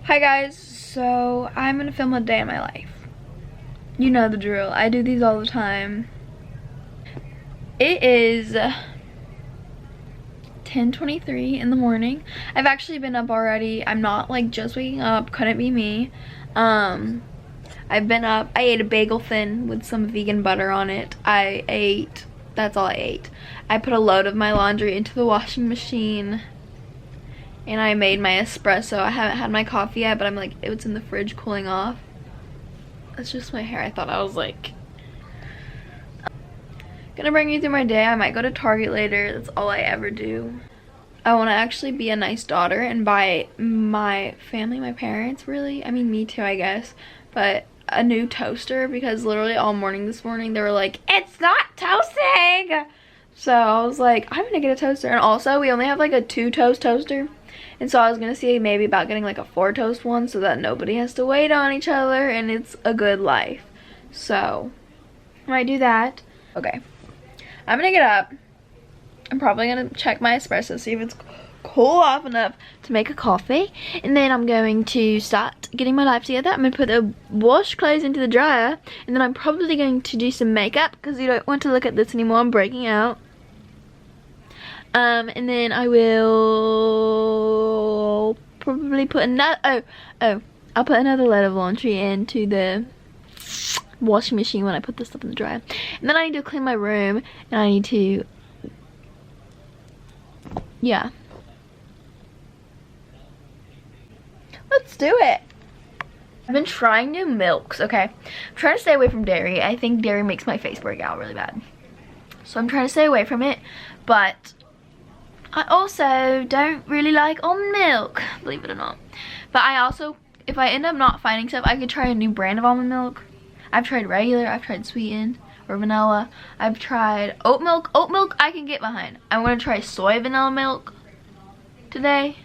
Hi guys, so I'm gonna film a day in my life. You know the drill, I do these all the time. It is 10:23 in the morning. I've actually been up already. I'm not like just waking up, couldn't be me. I've been up. I ate a bagel thin with some vegan butter on it. That's all I ate. I put a load of my laundry into the washing machine and I made my espresso. I haven't had my coffee yet, but I'm like, it was in the fridge cooling off. That's just my hair. I thought I was like gonna bring you through my day. I might go to Target later. That's all I ever do. I want to actually be a nice daughter and buy my family, my parents really, I mean me too I guess, but a new toaster, because literally all morning this morning they were like, it's not toasting. So I was like, I'm gonna get a toaster. And also we only have like a 2-toast toaster, and so I was gonna see maybe about getting like a 4-toast one so that nobody has to wait on each other and it's a good life. So I might do that. Okay, I'm gonna get up. I'm probably gonna check my espresso, see if it's cool off enough to make a coffee, and then I'm going to start getting my life together. I'm gonna put the wash clothes into the dryer, and then I'm probably going to do some makeup because you don't want to look at this anymore. I'm breaking out. And then I will probably put another I'll put another load of laundry into the washing machine when I put this stuff in the dryer. And then I need to clean my room, and I need to, yeah, let's do it. I've been trying new milks, okay? I'm trying to stay away from dairy. I think dairy makes my face break out really bad. So I'm trying to stay away from it, but I also don't really like almond milk, believe it or not. But I also, if I end up not finding stuff, I could try a new brand of almond milk. I've tried regular, I've tried sweetened or vanilla. I've tried oat milk. Oat milk I can get behind. I'm gonna try soy vanilla milk today.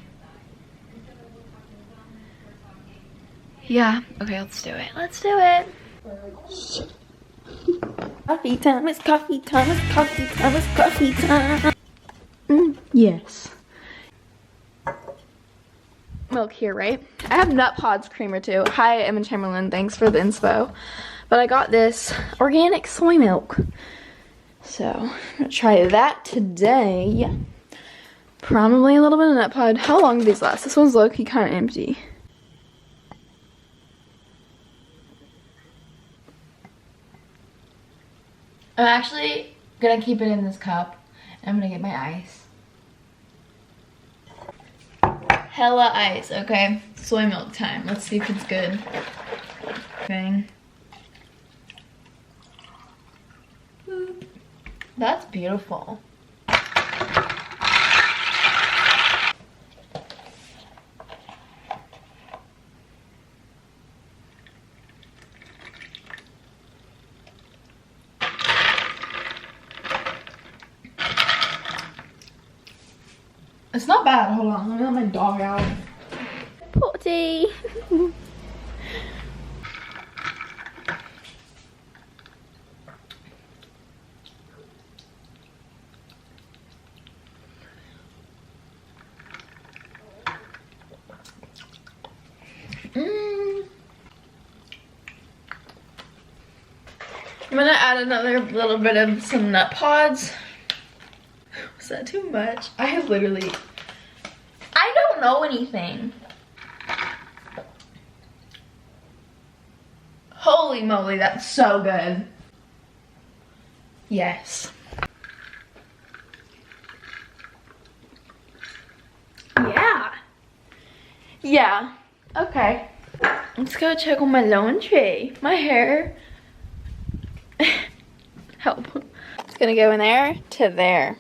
Yeah, okay, let's do it. Let's do it. Coffee time, it's coffee time, it's coffee time, it's coffee time. Yes. Milk here, right? I have Nut Pods creamer too. Hi, Emma Chamberlain, thanks for the inspo. But I got this organic soy milk. So, I'm gonna try that today. Probably a little bit of Nut Pod. How long do these last? This one's low-key kind of empty. I'm actually gonna keep it in this cup. I'm gonna get my ice. Hella ice, okay. Soy milk time. Let's see if it's good. Okay. That's beautiful. It's not bad. Hold on, let me let my dog out. Potty. I'm gonna add another little bit of some Nut Pods. Was that too much? I don't know anything. Holy moly, that's so good. Yes. Yeah. Yeah. Okay. Let's go check on my laundry. My hair. Help. It's gonna go in there to there.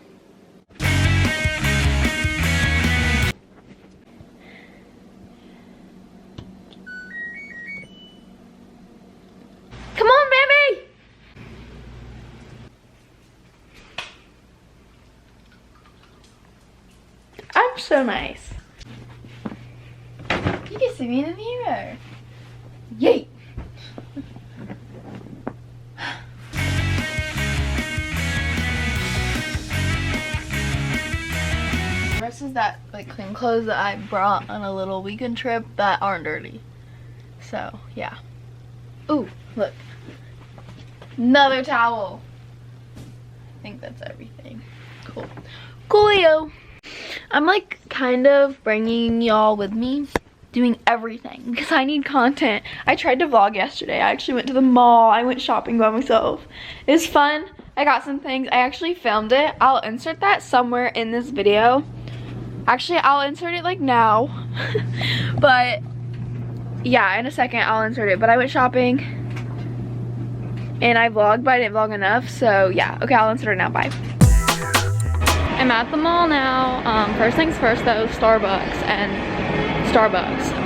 Come on, baby! I'm so nice. You can see me in the mirror. Yay! that like clean clothes that I brought on a little weekend trip that aren't dirty. So yeah. Ooh, look. Another towel. I think that's everything. Cool. Coolio. I'm like kind of bringing y'all with me, doing everything because I need content. I tried to vlog yesterday. I actually went to the mall. I went shopping by myself. It was fun. I got some things. I actually filmed it. I'll insert that somewhere in this video. Actually, I'll insert it like now. But yeah, in a second I'll insert it. But I went shopping and I vlogged, but I didn't vlog enough. So yeah, okay, I'll insert it now. Bye. I'm at the mall now. First things first though, Starbucks.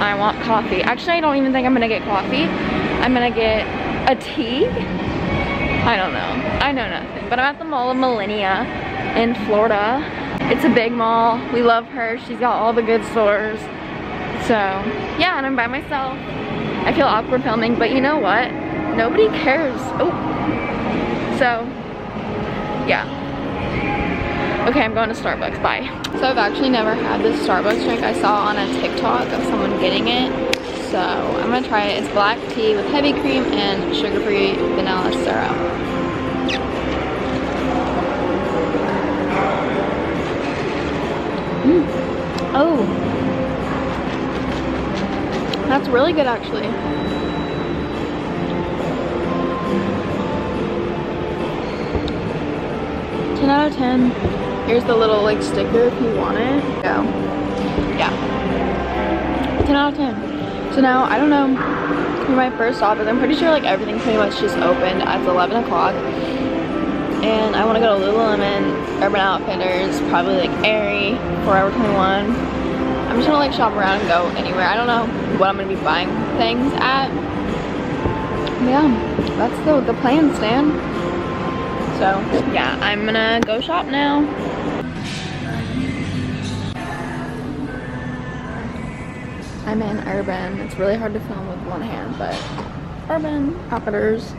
I want coffee. Actually, I don't even think I'm gonna get coffee. I'm gonna get a tea. I don't know. I know nothing. But I'm at the Mall of Millennia in Florida. It's a big mall. We love her. She's got all the good stores. So yeah, and I'm by myself. I feel awkward filming, but you know what? Nobody cares. Oh. So yeah. Okay, I'm going to Starbucks. Bye. So I've actually never had this Starbucks drink. I saw on a TikTok of someone getting it. So I'm gonna try it. It's black tea with heavy cream and sugar-free vanilla syrup. Oh. That's really good actually. 10 out of 10. Here's the little like sticker if you want it. Go. Yeah. 10 out of 10. So now, I don't know where my first stop is. I'm pretty sure like everything pretty much just opened at 11 o'clock. And I want to go to Lululemon, Urban Outfitters, probably like Aerie, Forever 21. I'm just gonna like shop around and go anywhere. I don't know what I'm gonna be buying things at. Yeah, that's the plan, Stan. So yeah, I'm gonna go shop now. I'm in Urban. It's really hard to film with one hand, but Urban Outfitters.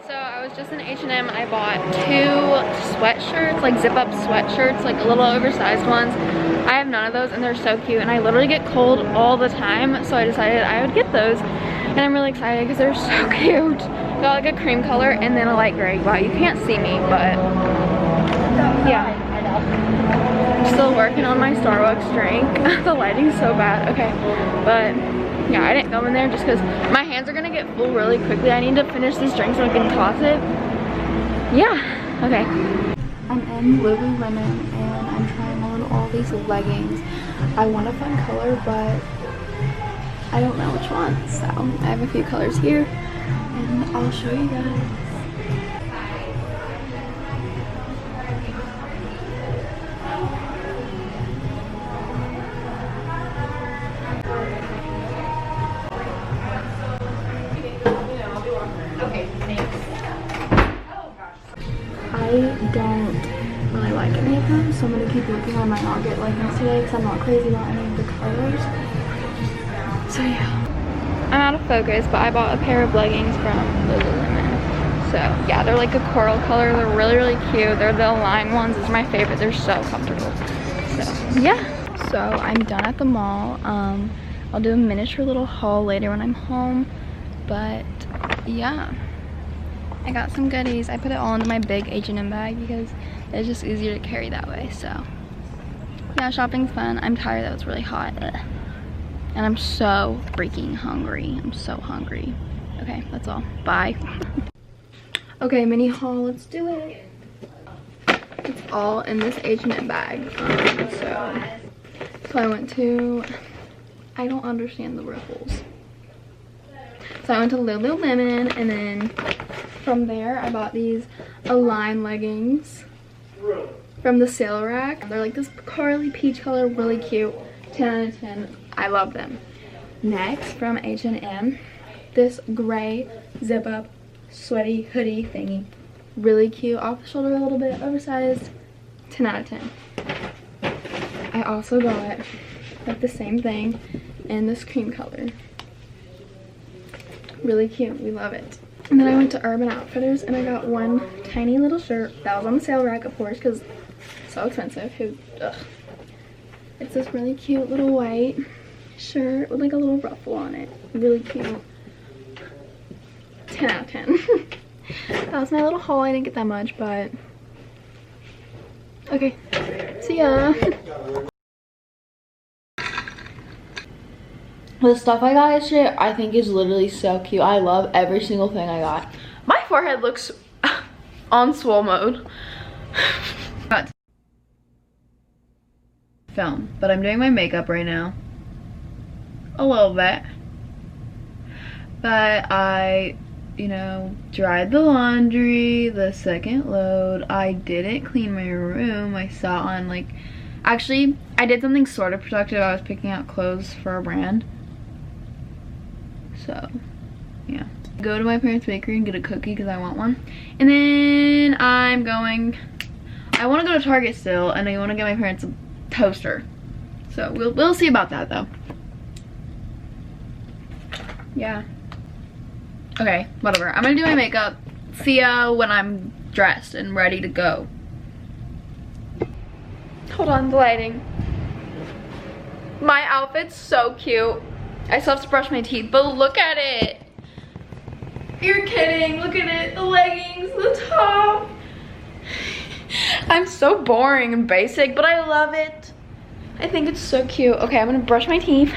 So I was just in H&M. I bought 2 sweatshirts, like zip-up sweatshirts, like a little oversized ones. I have none of those and they're so cute, and I literally get cold all the time, so I decided I would get those. And I'm really excited because they're so cute. Got like a cream color and then a light gray. Wow, you can't see me, but yeah. I'm still working on my Starbucks drink. The lighting's so bad. Okay, but yeah, I didn't film in there just because my hands are gonna get full really quickly. I need to finish this drink so I can toss it. Yeah, okay. I'm in Lululemon and I'm trying on all these leggings. I want a fun color, but I don't know which one. So I have a few colors here and I'll show you guys. I don't really like any of them, so I'm going to keep looking. I might not get leggings today because I'm not crazy about any of the colors. So yeah. I'm out of focus, but I bought a pair of leggings from Lululemon. So yeah, they're like a coral color. They're really, really cute. They're the Align ones. It's my favorite. They're so comfortable. So yeah. So I'm done at the mall. I'll do a miniature little haul later when I'm home. But yeah. I got some goodies. I put it all into my big H&M bag because it's just easier to carry that way. So yeah, shopping's fun. I'm tired though, it's really hot. Ugh. And I'm so freaking hungry. I'm so hungry. Okay, that's all. Bye. Okay, mini haul, let's do it. It's all in this H&M bag. So I went to, I don't understand the ripples. So I went to Lululemon, and then from there I bought these Align leggings from the sale rack. They're like this corally peach color, really cute. 10 out of 10. I love them. Next, from H&M, this gray zip up sweaty hoodie thingy. Really cute, off the shoulder a little bit, oversized. 10 out of 10. I also got like the same thing in this cream color. Really cute, we love it. And then I went to Urban Outfitters and I got one tiny little shirt that was on the sale rack, of course, because it's so expensive. Ugh. It's this really cute little white shirt with like a little ruffle on it. Really cute. 10 out of 10. That was my little haul. I didn't get that much, but okay. See ya. The stuff I got yesterday, I think is literally so cute. I love every single thing I got. My forehead looks on swole mode. Film, but I'm doing my makeup right now. A little bit. But I, you know, dried the laundry, the second load. I didn't clean my room. I sat on like, actually, I did something sort of productive. I was picking out clothes for a brand. So, yeah. Go to my parents' bakery and get a cookie because I want one. And then I want to go to Target still, and I want to get my parents a toaster. So we'll see about that though. Yeah. Okay, whatever. I'm gonna do my makeup. See ya when I'm dressed and ready to go. Hold on, the lighting. My outfit's so cute. I still have to brush my teeth, but look at it. You're kidding, look at it. The leggings, the top. I'm so boring and basic, but I love it. I think it's so cute. Okay, I'm gonna brush my teeth.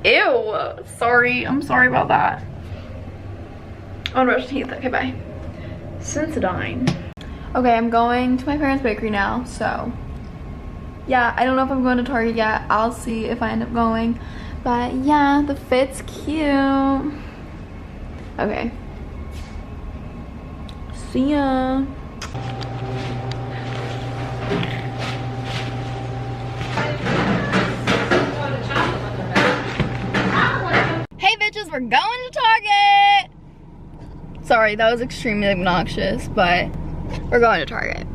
Ew, sorry, I'm sorry about that. I'm gonna brush my teeth, okay, bye. Sensodyne. Okay, I'm going to my parents' bakery now, so yeah, I don't know if I'm going to Target yet. I'll see if I end up going. But yeah, the fit's cute. Okay. See ya. Hey bitches, we're going to Target. Sorry, that was extremely obnoxious, but we're going to Target.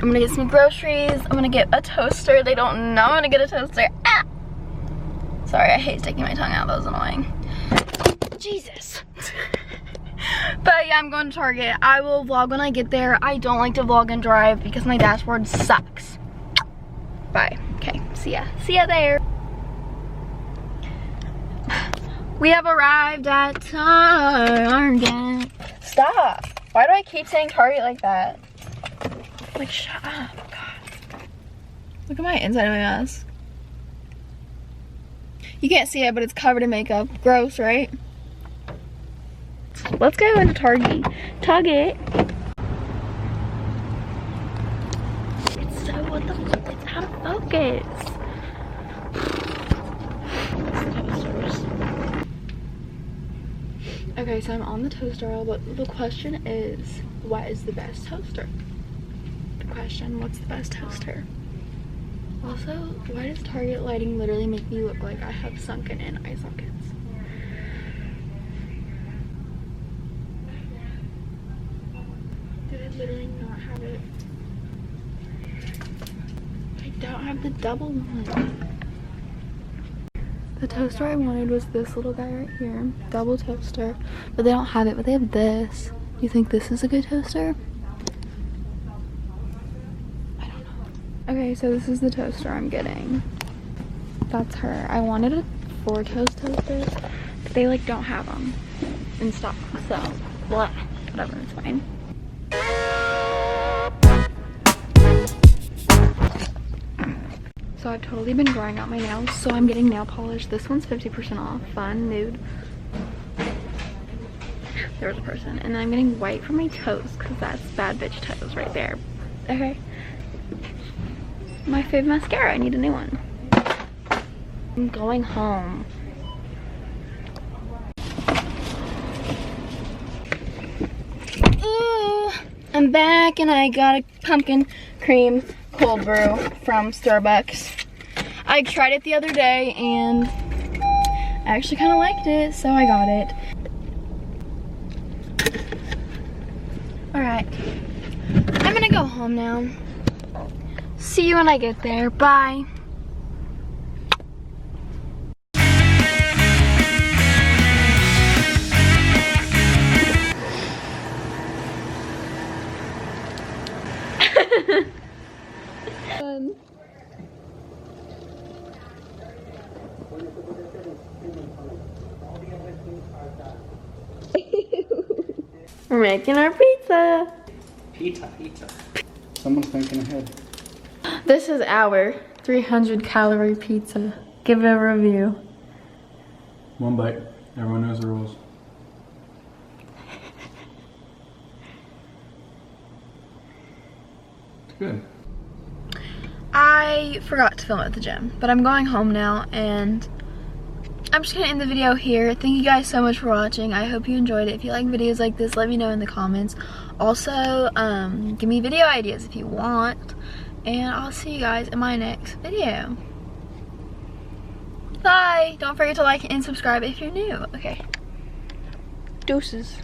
I'm gonna get some groceries. I'm gonna get a toaster. They don't know I'm gonna get a toaster. Ah! Sorry, I hate sticking my tongue out. That was annoying. Jesus. But yeah, I'm going to Target. I will vlog when I get there. I don't like to vlog and drive because my dashboard sucks. Bye. Okay, see ya. See ya there. We have arrived at Target. Stop. Why do I keep saying Target like that? Like, shut up. God. Look at my inside of my mask. You can't see it, but it's covered in makeup. Gross, right? Let's go into Target. Target. It's so, what the fuck? It's out of focus. Okay, so I'm on the toaster aisle, but the question is, what is the best toaster? The question, what's the best toaster? Also, why does Target lighting literally make me look like I have sunken in eye sockets? Did I literally not have it? I don't have the double one. The toaster I wanted was this little guy right here. Double toaster. But they don't have it, but they have this. Do you think this is a good toaster? Okay, so this is the toaster I'm getting. That's her. I wanted a 4-toast toaster, but they like don't have them in stock, so blah, whatever, it's fine. So I've totally been growing out my nails, so I'm getting nail polish. This one's 50% off, fun, nude. There was a person. And then I'm getting white for my toes, because that's bad bitch toes right there. Okay. My fave mascara, I need a new one. I'm going home. Ooh, I'm back and I got a pumpkin cream cold brew from Starbucks. I tried it the other day and I actually kind of liked it, so I got it. Alright, I'm gonna go home now. See you when I get there. Bye. We're making our pizza. Pizza. Someone's thinking ahead. This is our 300 calorie pizza. Give it a review. One bite. Everyone knows the rules. It's good. I forgot to film at the gym, but I'm going home now and I'm just gonna end the video here. Thank you guys so much for watching. I hope you enjoyed it. If you like videos like this, let me know in the comments. Also, give me video ideas if you want. And I'll see you guys in my next video. Bye! Don't forget to like and subscribe if you're new. Okay. Deuces.